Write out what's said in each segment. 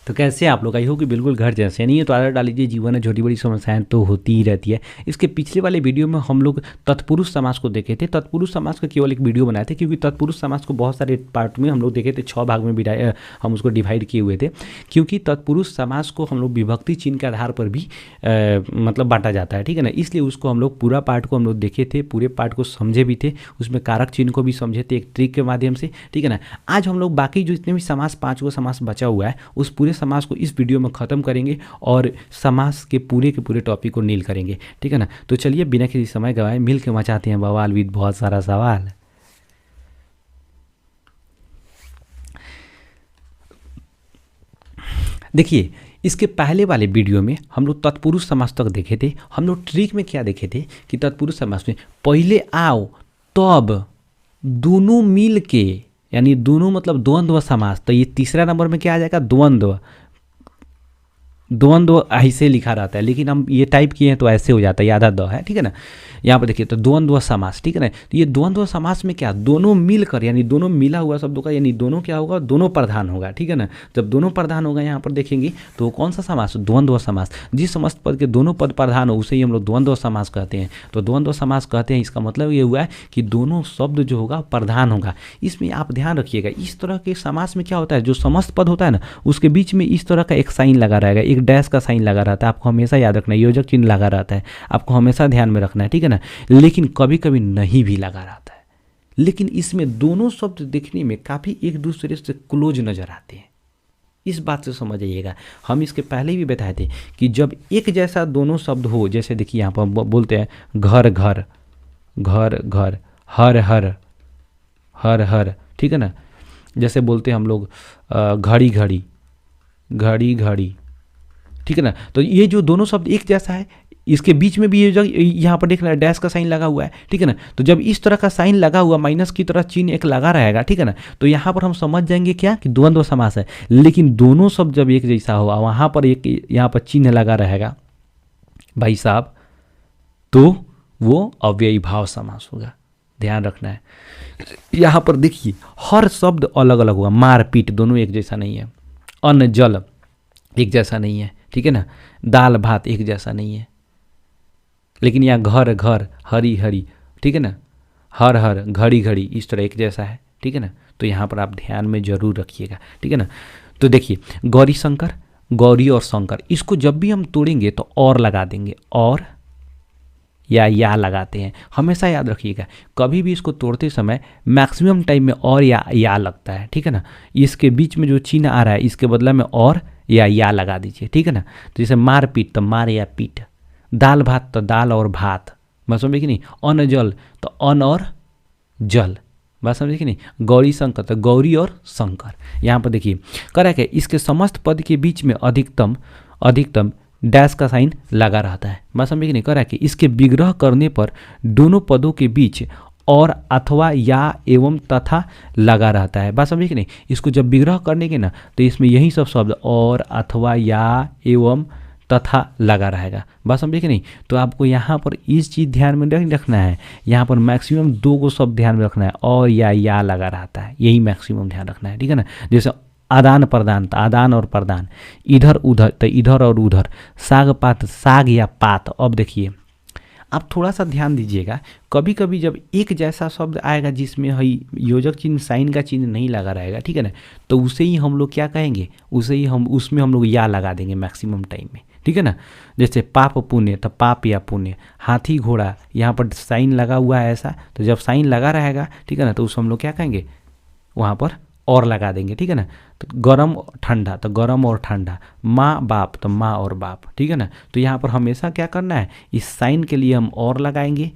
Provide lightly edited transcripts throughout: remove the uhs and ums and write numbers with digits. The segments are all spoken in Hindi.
तो कैसे आप लोग, आई हो कि बिल्कुल घर जैसे नहीं है। तो आदत डाल लीजिए, जीवन में छोटी बड़ी समस्याएं तो होती ही रहती है। इसके पिछले वाले वीडियो में हम लोग तत्पुरुष समास को देखे थे। तत्पुरुष समास का केवल एक वीडियो बनाए थे, क्योंकि तत्पुरुष समास को बहुत सारे पार्ट में हम लोग देखे थे, 6 भाग में हम उसको डिवाइड किए हुए थे। क्योंकि तत्पुरुष समास को हम लोग विभक्ति चिन्ह के आधार पर भी मतलब बांटा जाता है, ठीक है ना। इसलिए उसको हम लोग पूरा पार्ट को हम लोग देखे थे, पूरे पार्ट को समझे भी थे, उसमें कारक चिन्ह को भी समझे थे एक ट्रिक के माध्यम से, ठीक है ना। आज हम लोग बाकी जो जितने भी समास 5 गो समास बचा हुआ है उस पूरे समास को इस वीडियो में ख़त्म करेंगे और समास के पूरे टॉपिक को नील करेंगे, ठीक है ना। तो चलिए बिना किसी समय गवाए मिल के मचाते हैं बवाल विद बहुत सारा सवाल। देखिए, इसके पहले वाले वीडियो में हम लोग तत्पुरुष समास तक देखे थे। हम लोग ट्रिक में क्या देखे थे कि तत्पुरुष समास में पहले आओ तब दोनों मिल के, यानी दोनों मतलब द्वंद्व समास। तो ये तीसरा नंबर में क्या आ जाएगा, द्वंद्व। द्वंद्व ऐसे लिखा रहता है, लेकिन हम ये टाइप किए हैं तो ऐसे हो जाता है, आधा द है, ठीक है ना। यहाँ पर देखिए तो द्वंद्व समास, ठीक है ना। तो ये द्वंद्व समास में क्या, दोनों मिलकर, यानी दोनों मिला हुआ शब्दों का, यानी दोनों क्या होगा, दोनों प्रधान होगा, ठीक है ना। जब दोनों प्रधान होगा यहाँ पर देखेंगे तो कौन सा समास, द्वंद्व समास। जिस समस्त पद के दोनों पद प्रधान हो उसे ही हम लोग द्वंद्व समास कहते हैं। तो द्वंद्व समास कहते हैं, इसका मतलब ये हुआ है कि दोनों शब्द जो होगा प्रधान होगा। इसमें आप ध्यान रखिएगा, इस तरह के समास में क्या होता है, जो समस्त पद होता है ना उसके बीच में इस तरह का एक साइन लगा रहेगा, एक डैश का साइन लगा रहता है। आपको हमेशा याद रखना है, योजक चिन्ह लगा रहता है, आपको हमेशा ध्यान में रखना है, ठीक है ना। लेकिन कभी कभी नहीं भी लगा रहता है, लेकिन इसमें दोनों शब्द देखने में काफ़ी एक दूसरे से क्लोज नजर आते हैं। इस बात से समझ आइएगा। हम इसके पहले भी बताए थे कि जब एक जैसा दोनों शब्द हो, जैसे देखिए यहाँ पर बोलते हैं घर घर, घर घर, हर हर, हर हर, ठीक है ना। जैसे बोलते हैं हम लोग घड़ी घड़ी, घड़ी घड़ी, ठीक है ना। तो ये जो दोनों शब्द एक जैसा है, इसके बीच में भी ये यहाँ पर देख रहा है डैश का साइन लगा हुआ है, ठीक है ना। तो जब इस तरह का साइन लगा हुआ, माइनस की तरह चिन्ह एक लगा रहेगा, ठीक है ना, तो यहाँ पर हम समझ जाएंगे क्या कि द्वंद्व समास है। लेकिन दोनों शब्द जब एक जैसा हो, वहाँ पर एक यहाँ पर चिन्ह लगा रहेगा भाई साहब, तो वो अव्ययी भाव समास होगा। ध्यान रखना है। यहाँ पर देखिए हर शब्द अलग अलग होगा, मारपीट दोनों एक जैसा नहीं है, अन्न जल एक जैसा नहीं है, ठीक है ना, दाल भात एक जैसा नहीं है। लेकिन यहाँ घर घर, हरी हरी, ठीक है ना, हर हर, घड़ी घड़ी, इस तरह एक जैसा है, ठीक है ना। तो यहाँ पर आप ध्यान में जरूर रखिएगा, ठीक है ना। तो देखिए गौरी शंकर, गौरी और शंकर, इसको जब भी हम तोड़ेंगे तो और लगा देंगे, और या लगाते हैं। हमेशा याद रखिएगा, कभी भी इसको तोड़ते समय मैक्सिमम टाइम में और या लगता है, ठीक है ना। इसके बीच में जो चिन्ह आ रहा है इसके बदला में और या लगा दीजिए, ठीक है ना। तो जैसे मार पीट तो मार या पीट, दाल भात तो दाल और भात, बात समझे कि नहीं। अन्न जल तो अन्न और जल, बात समझे कि नहीं। गौरी शंकर तो गौरी और शंकर। यहाँ पर देखिए करा क्या, इसके समस्त पद के बीच में अधिकतम डैश का साइन लगा रहता है, बात समझे कि नहीं। करा कि इसके विग्रह करने पर दोनों पदों के बीच और अथवा या एवं तथा लगा रहता है, बात समझे कि नहीं। इसको जब विग्रह करने के ना तो इसमें यही सब शब्द और अथवा या एवं तथा लगा रहेगा, बात समझे कि नहीं। तो आपको यहाँ पर इस चीज़ ध्यान में रखना है, यहाँ पर मैक्सिमम 2 को शब्द ध्यान में रखना है, और या लगा रहता है, यही मैक्सिमम ध्यान रखना है, ठीक है ना। जैसे आदान प्रदान तो आदान और प्रदान, इधर उधर तो इधर और उधर, साग पात साग या पात। अब देखिए आप थोड़ा सा ध्यान दीजिएगा, कभी कभी जब एक जैसा शब्द आएगा जिसमें योजक चिन्ह साइन का चिन्ह नहीं लगा रहेगा, ठीक है ना, तो उसे ही हम लोग क्या कहेंगे, उसमें हम लोग या लगा देंगे मैक्सिमम टाइम में, ठीक है ना। जैसे पाप पुण्य तो पाप या पुण्य, हाथी घोड़ा, यहाँ पर साइन लगा हुआ है ऐसा, तो जब साइन लगा रहेगा, ठीक है ना, तो उस हम लोग क्या कहेंगे, वहाँ पर और लगा देंगे, ठीक है ना। तो गरम ठंडा तो गरम और ठंडा, माँ बाप तो माँ और बाप, ठीक है ना। तो यहाँ पर हमेशा क्या करना है, इस साइन के लिए हम और लगाएंगे,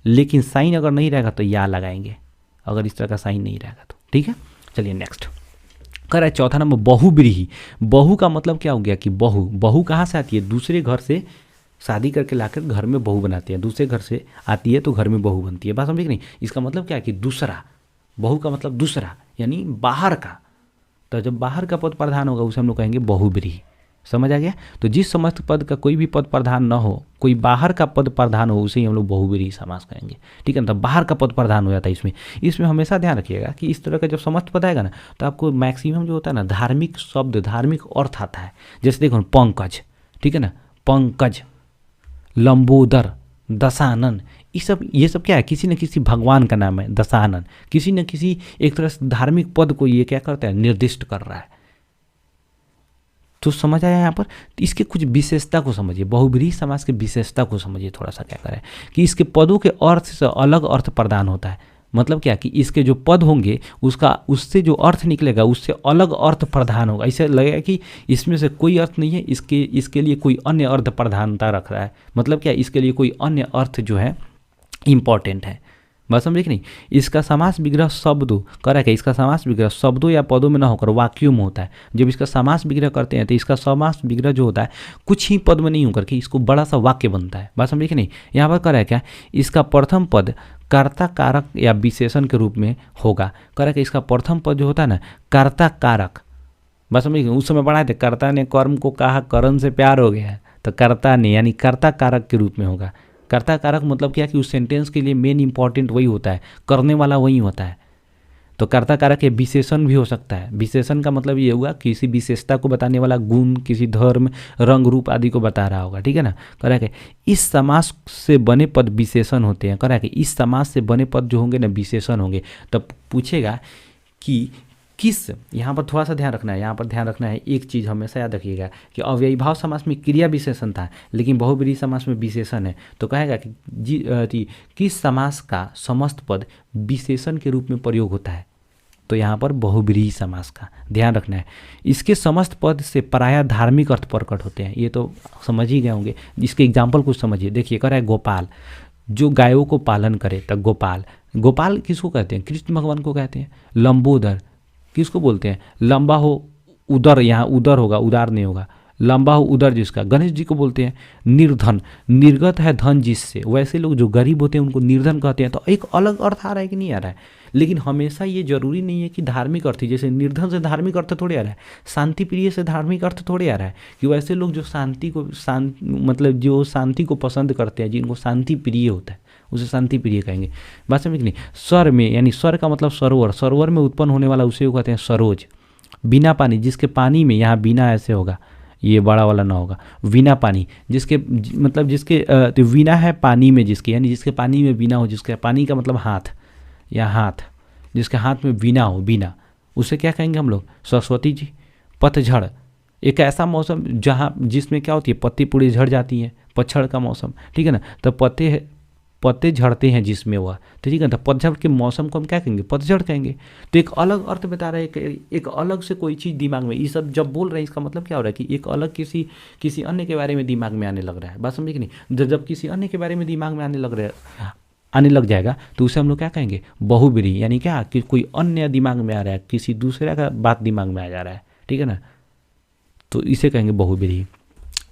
लेकिन साइन अगर नहीं रहेगा तो या लगाएंगे, अगर इस तरह का साइन नहीं रहेगा तो, ठीक है। चलिए नेक्स्ट कर रहा है चौथा नंबर, बहुब्रीही। बहु का मतलब क्या हो गया कि बहू कहाँ से आती है, दूसरे घर से शादी करके लाकर घर में बहू बनाते हैं, दूसरे घर से आती है तो घर में बहू बनती है, बात समझे कि नहीं। इसका मतलब क्या है कि दूसरा, बहू का मतलब दूसरा यानी बाहर का। तो जब बाहर का पद प्रधान होगा उसे हम लोग कहेंगे बहुब्रीही, समझ आ गया। तो जिस समस्त पद का कोई भी पद प्रधान न हो, कोई बाहर का पद प्रधान हो, उसे ही हम लोग बहुब्रीहि समास कहेंगे, ठीक है ना। तो बाहर का पद प्रधान हो जाता है इसमें हमेशा ध्यान रखिएगा कि इस तरह का जब समस्त पद आएगा ना, तो आपको मैक्सिमम जो होता है ना धार्मिक शब्द, धार्मिक अर्थ आता है। जैसे देखो पंकज, ठीक है ना, पंकज, लंबोदर, दशानन, ये सब क्या है, किसी न किसी भगवान का नाम है। दशानन किसी न किसी एक तरह से धार्मिक पद को ये क्या करता है, निर्दिष्ट कर रहा है। तो समझ आया यहाँ पर। तो इसके कुछ विशेषता को समझिए, बहुब्रीहि समास की विशेषता को समझिए थोड़ा सा। क्या करें कि इसके पदों के अर्थ से अलग अर्थ प्रदान होता है। मतलब क्या कि इसके जो पद होंगे उससे जो अर्थ निकलेगा उससे अलग अर्थ प्रधान होगा। ऐसे लगेगा कि इसमें से कोई अर्थ नहीं है, इसके लिए कोई अन्य अर्थ प्रधानता रख रहा है। मतलब क्या, इसके लिए कोई अन्य अर्थ जो है इम्पॉर्टेंट है। बस समझे कि नहीं। इसका समास विग्रह शब्दों करा क्या, इसका समास विग्रह शब्दों या पदों में ना होकर वाक्यों में होता है। जब इसका समास विग्रह करते हैं तो इसका समास विग्रह जो होता है कुछ ही पद में नहीं होकर के इसको बड़ा सा वाक्य बनता है। बात समझे कि नहीं। यहाँ पर करा क्या, इसका प्रथम पद कर्ता कारक या विशेषण के रूप में होगा। करा क्या, इसका प्रथम पद जो होता है ना कर्ता कारक। बस समझिए, उस समय पढ़ाए थे कर्ता ने कर्म को कहा करण से प्यार हो गया, तो कर्ता ने यानी कर्ता कारक के रूप में होगा। कर्ता कारक मतलब क्या कि उस सेंटेंस के लिए मेन इंपॉर्टेंट वही होता है, करने वाला वही होता है। तो कर्ता कारक के विशेषण भी हो सकता है। विशेषण का मतलब ये हुआ किसी विशेषता को बताने वाला गुण, किसी धर्म, रंग, रूप आदि को बता रहा होगा, ठीक है ना। करा के इस समास से बने पद विशेषण होते हैं। करा के इस समास से बने पद जो होंगे ना विशेषण होंगे। तब पूछेगा कि किस, यहाँ पर थोड़ा सा ध्यान रखना है। यहाँ पर ध्यान रखना है एक चीज़ हमेशा याद रखिएगा कि अव्ययीभाव समास में क्रिया विशेषण था, लेकिन बहुब्रीहि समास में विशेषण है। तो कहेगा कि किस समास का समस्त पद विशेषण के रूप में प्रयोग होता है। तो यहाँ पर बहुब्रीहि समास का ध्यान रखना है। इसके समस्त पद से प्रायः धार्मिक अर्थ प्रकट होते हैं। ये तो समझ ही गए होंगे। इसके एग्जाम्पल कुछ समझिए। देखिए कह रहा है गोपाल, जो गायों को पालन करे, तब गोपाल। गोपाल किसको कहते हैं, कृष्ण भगवान को कहते हैं। लंबोदर किसको बोलते हैं, लंबा हो उदर, यहाँ उदर होगा, उदार नहीं होगा, लंबा हो उदर जिसका, गणेश जी को बोलते हैं। निर्धन, निर्गत है धन जिससे, वैसे लोग जो गरीब होते हैं उनको निर्धन कहते हैं। तो एक अलग अर्थ आ रहा है कि नहीं आ रहा है। लेकिन हमेशा ये जरूरी नहीं है कि धार्मिक अर्थ, जैसे निर्धन से धार्मिक अर्थ थोड़े आ रहा है, शांति प्रिय से धार्मिक अर्थ थोड़े आ रहा है। कि वैसे लोग जो मतलब जो शांति को पसंद करते हैं, जिनको शांति प्रिय होता है, उसे शांति प्रिय कहेंगे। बात समझ नहीं। स्वर में, यानी स्वर का मतलब सरोवर, सरोवर में उत्पन्न होने वाला उसे कहते हैं सरोज। बिना पानी, जिसके पानी में, यहाँ बिना ऐसे होगा, ये बड़ा वाला ना होगा। बिना पानी, जिसके मतलब जिसके तो बिना है पानी में, जिसके यानी जिसके पानी में बिना हो, जिसके पानी का मतलब हाथ या हाथ, जिसके हाथ में बिना हो, बिना, उसे क्या कहेंगे हम लोग, सरस्वती जी। पतझड़, एक ऐसा मौसम जिसमें क्या होती है, पत्ती पूरी झड़ जाती हैं, पतझड़ का मौसम, ठीक है ना। तो पत्ते झड़ते हैं जिसमें वह, तो ठीक है ना। पतझड़ के मौसम को हम क्या कहेंगे, पतझड़ कहेंगे। तो एक अलग अर्थ बता रहा है, एक अलग से कोई चीज़ दिमाग में, ये सब जब बोल रहे हैं इसका मतलब क्या हो रहा है कि एक अलग किसी अन्य के बारे में दिमाग में आने लग रहा है। बात समझे कि नहीं। जब किसी अन्य के बारे में दिमाग में आने लग जाएगा तो उसे हम लोग क्या कहेंगे, बहुब्रीहि। यानी क्या कि कोई अन्य दिमाग में आ रहा है, किसी दूसरे का बात दिमाग में आ जा रहा है, ठीक है ना। तो इसे कहेंगे बहुब्रीहि।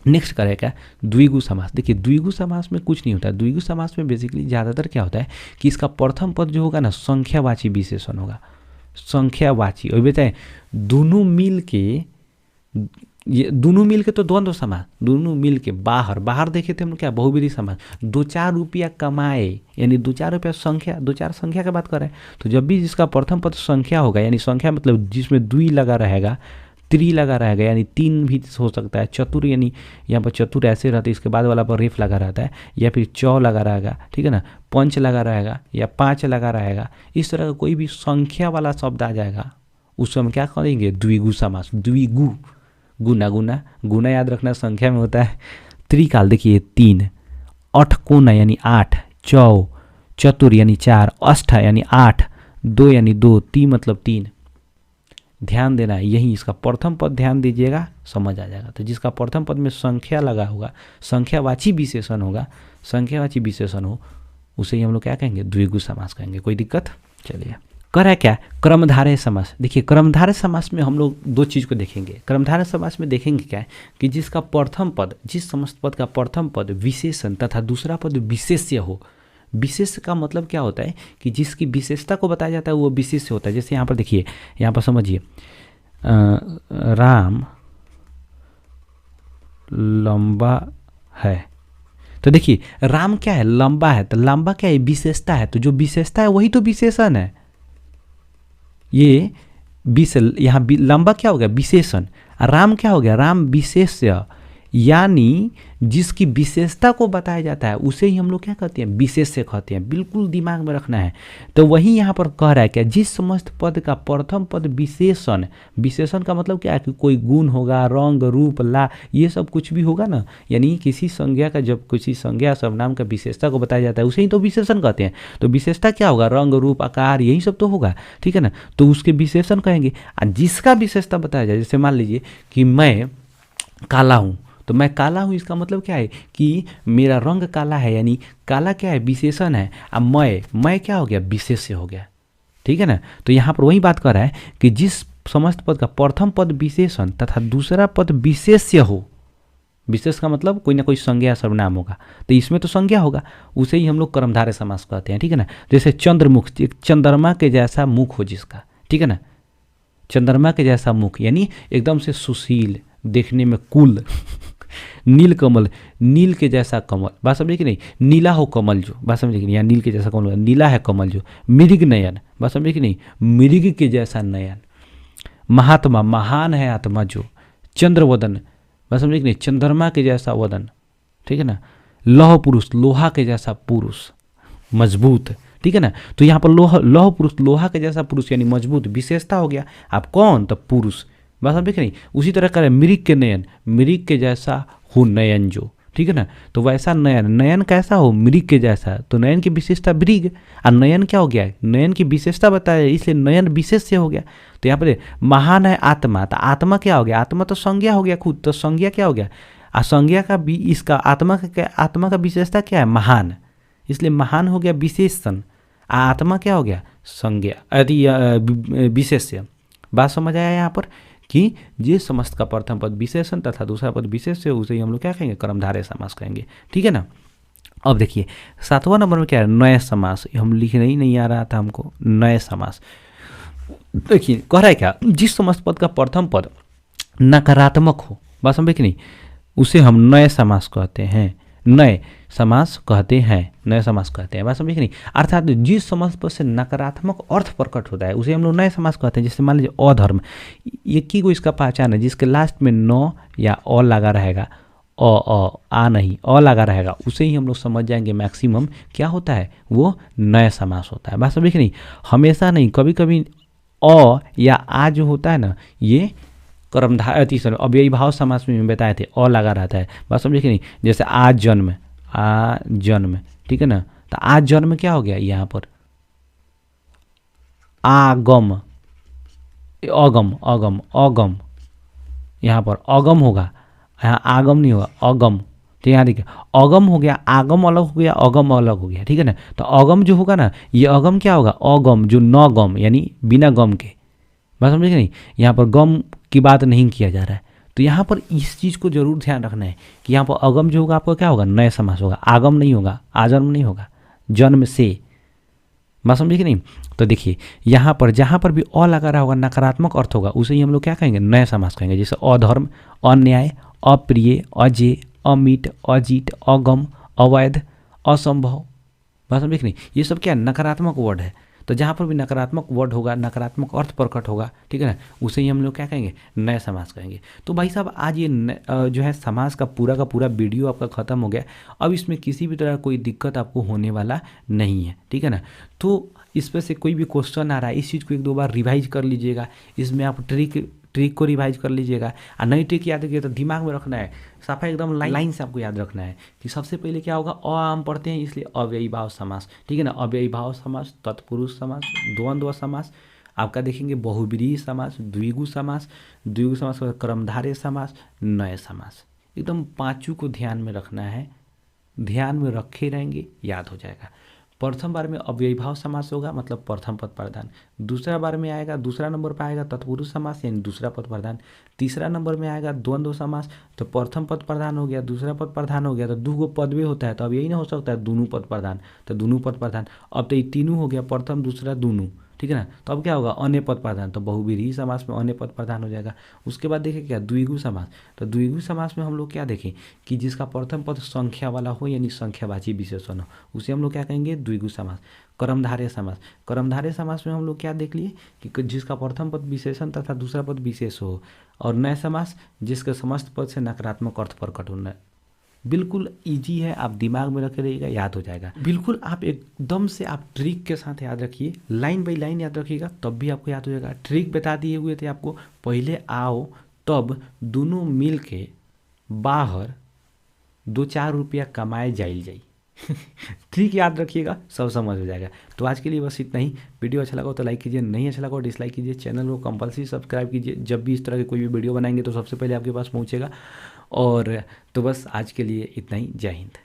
नेक्स्ट करें क्या, द्विगु समास। देखिए द्विगु समास में कुछ नहीं होता है। द्विगु समास में बेसिकली ज़्यादातर क्या होता है कि इसका प्रथम पद जो होगा ना संख्यावाची विशेषण होगा, संख्यावाची। और बताए दोनों मिल के तो द्वंद्व समास, दोनों मिल के बाहर देखे थे हम क्या, बहुब्रीहि समास। 2-4 रुपया कमाए, यानी 2-4 रुपया संख्या, 2-4 संख्या की बात कर रहे हैं। तो जब भी जिसका प्रथम पद संख्या होगा, यानी संख्या मतलब जिसमें द्वि लगा रहेगा, त्रि लगा रहेगा, यानी 3 भी हो सकता है। चतुर, यानी यहाँ पर चतुर ऐसे रहते हैं, इसके बाद वाला पर रेफ लगा रहता है, या फिर चौ लगा रहेगा, ठीक है ना, पंच लगा रहेगा, या 5 लगा रहेगा। इस तरह का कोई भी संख्या वाला शब्द आ जाएगा, उस समय क्या करेंगे, द्विगु समास। द्विगु, गुना याद रखना संख्या में होता है। त्रिकाल देखिए 3, अठकोना यानी 8, चौ, चतुर यानी 4, अष्ट यानी 8, 2 यानी 2, 3 मतलब 3। ध्यान देना है, यही इसका प्रथम पद ध्यान दीजिएगा, समझ आ जाएगा। तो जिसका प्रथम पद में संख्या लगा होगा, संख्यावाची विशेषण होगा, संख्यावाची विशेषण हो, उसे ही हम लोग क्या कहेंगे, द्विगु समास कहेंगे। कोई दिक्कत। चलिए करा क्या, क्रमधारय समास। देखिए क्रमधारय समास में हम लोग 2 चीज़ को देखेंगे। क्रमधारय समास में देखेंगे क्या है कि जिसका प्रथम पद, जिस समस्त पद का प्रथम पद विशेषण तथा दूसरा पद विशेष्य हो। विशेष का मतलब क्या होता है कि जिसकी विशेषता को बताया जाता है वो विशेष होता है। जैसे यहाँ पर देखिए, यहाँ पर समझिए, राम लंबा है। तो देखिए राम क्या है, लंबा है, तो लंबा क्या है, विशेषता है, तो जो विशेषता है वही तो विशेषण है। ये यहाँ लंबा क्या हो गया, विशेषण। राम क्या हो गया, राम विशेष्य, यानी जिसकी विशेषता को बताया जाता है उसे ही हम लोग क्या कहते हैं, विशेष्य कहते हैं। बिल्कुल दिमाग में रखना है। तो वही यहाँ पर कह रहा है क्या, जिस समस्त पद का प्रथम पद विशेषण, विशेषण का मतलब क्या है कि कोई गुण होगा, रंग रूप ला, ये सब कुछ भी होगा ना, यानी किसी संज्ञा का, जब किसी संज्ञा सर्वनाम का विशेषता को बताया जाता है उसे ही तो विशेषण कहते हैं। तो विशेषता क्या होगा, रंग रूप आकार, यही सब तो होगा, ठीक है ना, तो उसके विशेषण कहेंगे। जिसका विशेषता बताया जाए, जैसे मान लीजिए कि मैं काला हूँ, तो मैं काला हूँ, इसका मतलब क्या है कि मेरा रंग काला है, यानी काला क्या है, विशेषण है। अब मैं क्या हो गया, विशेष्य हो गया, ठीक है ना। तो यहाँ पर वही बात कर रहा है कि जिस समस्त पद का प्रथम पद विशेषण तथा दूसरा पद विशेष्य हो, विशेष का मतलब कोई ना कोई संज्ञा सर्वनाम होगा, तो इसमें तो संज्ञा होगा, उसे ही हम लोग कर्मधारय समास कहते हैं, ठीक है ना। जैसे चंद्रमुख, एक चंद्रमा के जैसा मुख हो जिसका, ठीक है ना, चंद्रमा के जैसा मुख, यानी एकदम से सुशील, देखने में कुल नील कमल, नील के जैसा कमल, बात समझे कि नहीं, नीला हो कमल जो, बात समझे कि नहीं, यहाँ नील के जैसा कमल, नीला है कमल जो। मृग नयन, बात समझे कि नहीं, मृग के जैसा नयन। महात्मा, महान है आत्मा जो। चंद्रवदन, बात समझे कि नहीं, चंद्रमा के जैसा वदन, ठीक है ना। लौह पुरुष, लोहा के जैसा पुरुष, मजबूत, ठीक है ना। तो यहाँ पर लौह पुरुष, लोहा के जैसा पुरुष यानी मजबूत, विशेषता हो गया। आप कौन, तो पुरुष, बस आप देख नहीं। उसी तरह करें मृग के नयन, मृग के जैसा हो नयन जो, ठीक है ना। तो वैसा नयन, नयन कैसा हो, मृग के जैसा, तो नयन की विशेषता मृग, और नयन क्या हो गया, नयन की विशेषता बताया, इसलिए नयन विशेष से हो गया। तो यहाँ पर महान है आत्मा, तो आत्मा क्या हो गया, आत्मा तो संज्ञा हो गया खुद, तो संज्ञा क्या हो गया, संज्ञा का भी इसका आत्मा का विशेषता क्या है, महान, इसलिए महान हो गया विशेषण। आत्मा क्या हो गया, संज्ञा, यदि विशेष्य। बात समझ आया यहाँ पर कि ये समस्त का प्रथम पद विशेषण तथा दूसरा पद विशेष्य, उसे ही हम लोग क्या कहेंगे, कर्मधारय समास कहेंगे, ठीक है ना। अब देखिए 7वां नंबर में क्या है, नए समास। हम लिखने ही नहीं आ रहा था हमको, नए समास। देखिए कह रहा है क्या, जिस समस्त पद का प्रथम पद नकारात्मक हो, बात समझे कि नहीं, उसे हम नए समास कहते हैं, नए समास कहते हैं, नए समास कहते हैं, बात समझे कि नहीं। अर्थात जिस समास पर से नकारात्मक अर्थ प्रकट होता है उसे हम लोग नए समास कहते हैं। जैसे मान लीजिए अधर्म, एक ही को इसका पहचान है, जिसके लास्ट में न या अ लगा रहेगा, आ नहीं, अ लगा रहेगा, उसे ही हम लोग समझ जाएंगे मैक्सिमम क्या होता है, वो नए समास होता है, बात समझे कि नहीं। हमेशा नहीं, कभी कभी अ या आ जो होता है ना, ये कर्मधारय अव्ययी भाव समास में बताए थे, अ लगा रहता है, बात समझे कि नहीं। जैसे आज जन्म, आ जन्म, ठीक है ना, तो आज जन्म क्या हो गया, यहाँ पर आगम, अगम, अगम, अगम, यहाँ पर अगम होगा, यहाँ आगम नहीं होगा, अगम। तो यहाँ देखिए अगम हो गया, आगम अलग हो गया, अगम अलग हो गया, ठीक है ना। तो अगम जो होगा ना, ये अगम क्या होगा, अगम जो न गम, यानी बिना गम के, बात समझे कि नहीं। यहाँ पर गम की बात नहीं किया जा रहा है, तो यहाँ पर इस चीज़ को जरूर ध्यान रखना है कि यहाँ पर अगम जो होगा आपका क्या होगा, नए समास होगा, आगम नहीं होगा, आजन्म नहीं होगा, जन्म से, बात समझे कि नहीं। तो देखिए यहाँ पर जहाँ पर भी अ लगा रहा होगा, नकारात्मक अर्थ होगा, उसे ही हम लोग क्या कहेंगे, नए समास कहेंगे। जैसे अधर्म, अन्याय, अप्रिय, अजय, अमिट, अजित, अगम, अवैध, असंभव, बात समझे कि नहीं। ये सब क्या नकारात्मक वर्ड है, तो जहाँ पर भी नकारात्मक वर्ड होगा, नकारात्मक अर्थ प्रकट होगा, ठीक है ना, उसे ही हम लोग क्या कहेंगे, नए समास कहेंगे। तो भाई साहब आज ये जो है समास का पूरा वीडियो आपका ख़त्म हो गया। अब इसमें किसी भी तरह कोई दिक्कत आपको होने वाला नहीं है, ठीक है ना। तो इस पर से कोई भी क्वेश्चन आ रहा है, इस चीज़ को 1-2 बार रिवाइज कर लीजिएगा, इसमें आप ट्रिक को रिवाइज कर लीजिएगा। और नई ट्रिक याद रखिए, तो दिमाग में रखना है, साफा एकदम लाइन से आपको याद रखना है कि सबसे पहले क्या होगा, अ आम पढ़ते हैं, इसलिए अव्ययी भाव समास, ठीक है ना। अव्ययी भाव समास, तत्पुरुष समास, द्वंद्व समास, आपका देखेंगे बहुब्रीहि समास, द्विगु समास, द्विगु समास का कर्मधारय समास, नए समास, एकदम पांचों को ध्यान में रखना है। ध्यान में रखे रहेंगे, याद हो जाएगा। प्रथम बार में अव्ययी भाव समास होगा, मतलब प्रथम पद प्रधान। दूसरा बार में आएगा, दूसरा नंबर पर आएगा तत्पुरुष समास, यानी दूसरा पद प्रधान। तीसरा नंबर में आएगा द्वंद्व समास, तो प्रथम पद प्रधान हो गया, दूसरा पद प्रधान हो गया, तो दो पद में होता है, तो अब यही ना हो सकता है दोनों पद प्रधान, तो दोनों पद प्रधान। अब तो ये तीनों हो गया, प्रथम दूसरा दोनों, ठीक है ना। तो अब क्या होगा, अन्य पद प्रधान, तो बहुव्रीहि समास में अन्य पद प्रधान हो जाएगा। उसके बाद देखिए क्या, द्विगु समास। तो द्विगु समास में हम लोग क्या देखें कि जिसका प्रथम पद संख्या वाला हो यानी संख्यावाची विशेषण हो, उसे हम लोग क्या कहेंगे, द्विगु समास। कर्मधारय समास, कर्मधारय समास में हम लोग क्या देख लिए कि जिसका प्रथम पद विशेषण तथा दूसरा पद विशेष हो। और नए समास, जिसके समस्त पद से नकारात्मक अर्थ प्रकट होना। बिल्कुल इजी है, आप दिमाग में रखे रहिएगा, याद हो जाएगा। बिल्कुल आप एकदम से आप ट्रिक के साथ याद रखिए, लाइन बाई लाइन याद रखिएगा, तब भी आपको याद हो जाएगा। ट्रिक बता दिए हुए थे आपको, पहले आओ तब दोनों मिल के बाहर 2-4 रुपया कमाए जाइल जाई। ट्रिक याद रखिएगा, सब समझ हो जाएगा। तो आज के लिए बस इतना ही। वीडियो अच्छा लगा हो तो लाइक कीजिए, नहीं अच्छा लगा हो डिसलाइक कीजिए। चैनल को कंपल्सरी सब्सक्राइब कीजिए, जब भी इस तरह के कोई भी वीडियो बनाएंगे तो सबसे पहले आपके पास पहुंचेगा। और तो बस आज के लिए इतना ही। जय हिंद।